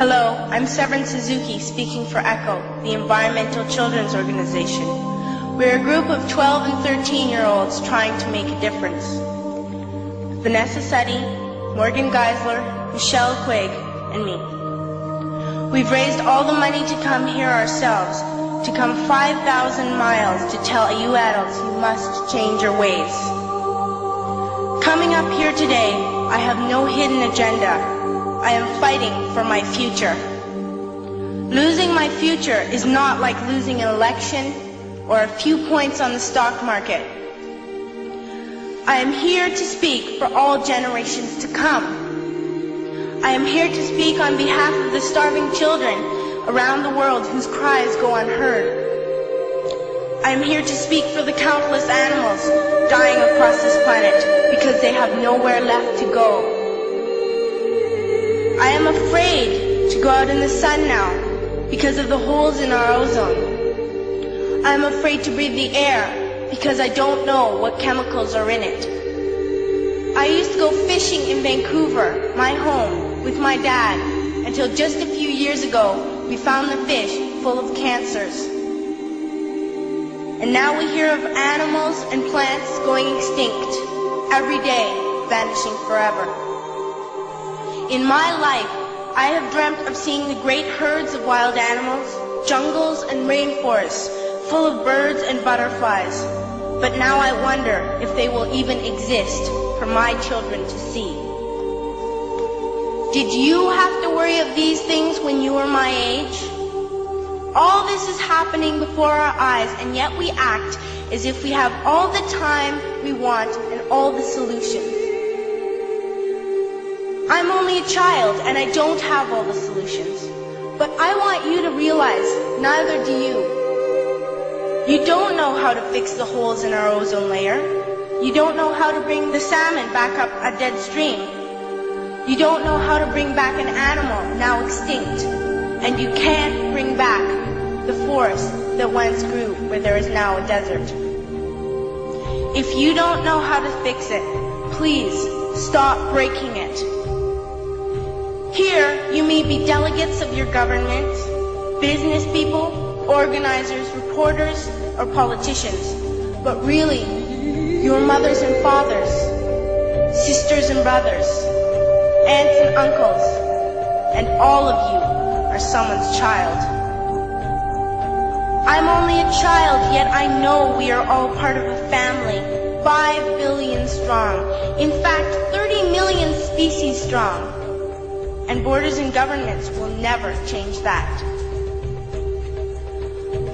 Hello, I'm Severin Suzuki speaking for ECHO, the Environmental Children's Organization. We're a group of 12 and 13-year-olds trying to make a difference. Vanessa Seti, Morgan Geisler, Michelle Quigg, and me. We've raised all the money to come here ourselves, to come 5,000 miles to tell you adults you must change your ways. Coming up here today, I have no hidden agenda. I am fighting for my future. Losing my future is not like losing an election or a few points on the stock market. I am here to speak for all generations to come. I am here to speak on behalf of the starving children around the world whose cries go unheard. I am here to speak for the countless animals dying across this planet because they have nowhere left to go. I am afraid to go out in the sun now because of the holes in our ozone. I am afraid to breathe the air because I don't know what chemicals are in it. I used to go fishing in Vancouver, my home, with my dad, until just a few years ago we found the fish full of cancers. And now we hear of animals and plants going extinct, every day vanishing forever. In my life, I have dreamt of seeing the great herds of wild animals, jungles and rainforests full of birds and butterflies. But now I wonder if they will even exist for my children to see. Did you have to worry of these things when you were my age? All this is happening before our eyes, and yet we act as if we have all the time we want and all the solutions. I'm only a child and I don't have all the solutions. But I want you to realize, neither do you. You don't know how to fix the holes in our ozone layer. You don't know how to bring the salmon back up a dead stream. You don't know how to bring back an animal now extinct. And you can't bring back the forest that once grew where there is now a desert. If you don't know how to fix it, please stop breaking it. Here, you may be delegates of your government, business people, organizers, reporters, or politicians, but really, your mothers and fathers, sisters and brothers, aunts and uncles, and all of you are someone's child. I'm only a child, yet I know we are all part of a family, 5 billion strong, in fact, 30 million species strong. And borders and governments will never change that.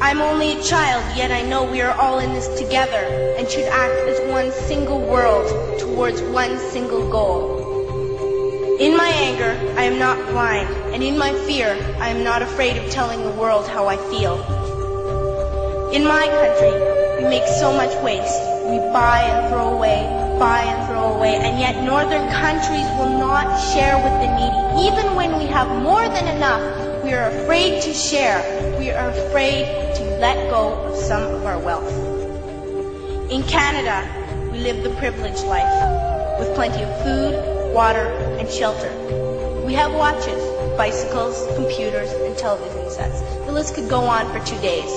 I'm only a child, yet I know we are all in this together and should act as one single world towards one single goal. In my anger, I am not blind, and in my fear, I am not afraid of telling the world how I feel. In my country, we make so much waste. We buy and throw away, and yet northern countries will not share with the needy. Even when we have more than enough, we are afraid to share. We are afraid to let go of some of our wealth. In Canada, we live the privileged life, with plenty of food, water, and shelter. We have watches, bicycles, computers, and television sets. The list could go on for 2 days.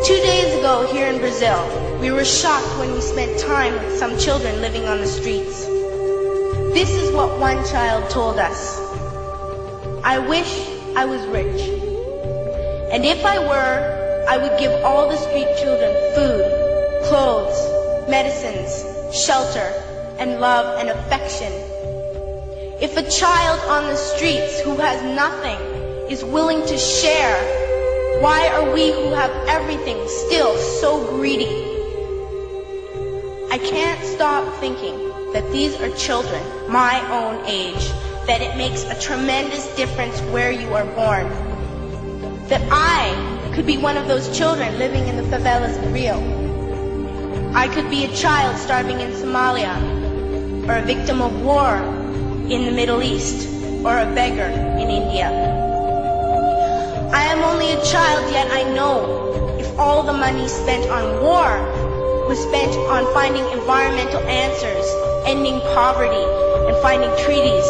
2 days ago, here in Brazil, we were shocked when we spent time with some children living on the streets. This is what one child told us. I wish I was rich. And if I were, I would give all the street children food, clothes, medicines, shelter, and love and affection. If a child on the streets who has nothing is willing to share, why are we who have everything still so greedy? I can't stop thinking that these are children my own age, that it makes a tremendous difference where you are born. That I could be one of those children living in the favelas of Rio. I could be a child starving in Somalia, or a victim of war in the Middle East, or a beggar in India. I am only a child, yet I know if all the money spent on war was spent on finding environmental answers, ending poverty, and finding treaties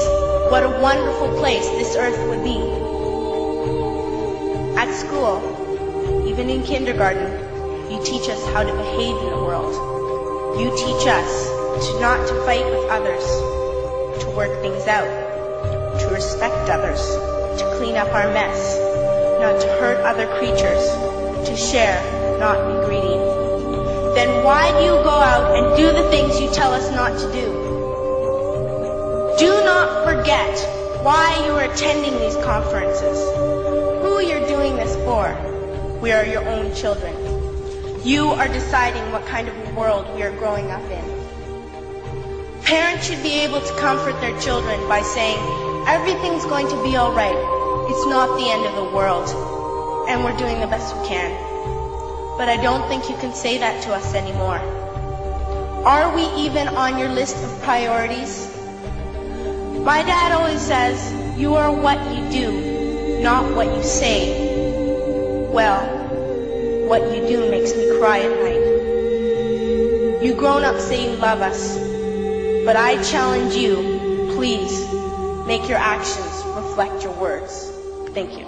what a wonderful place this earth would be. At school, even in kindergarten, you teach us how to behave in the world. You teach us not to fight with others, to work things out, to respect others, to clean up our mess, not to hurt other creatures, to share, not be greedy. Then why do you go out and do the things you tell us not to do? Do not forget why you are attending these conferences, who you're doing this for. We are your own children. You are deciding what kind of world we are growing up in. Parents should be able to comfort their children by saying, everything's going to be all right. It's not the end of the world, and we're doing the best we can. But I don't think you can say that to us anymore. Are we even on your list of priorities? My dad always says, you are what you do, not what you say. Well, what you do makes me cry at night. You grown-ups say you love us, but I challenge you, please, make your actions reflect your words. Thank you.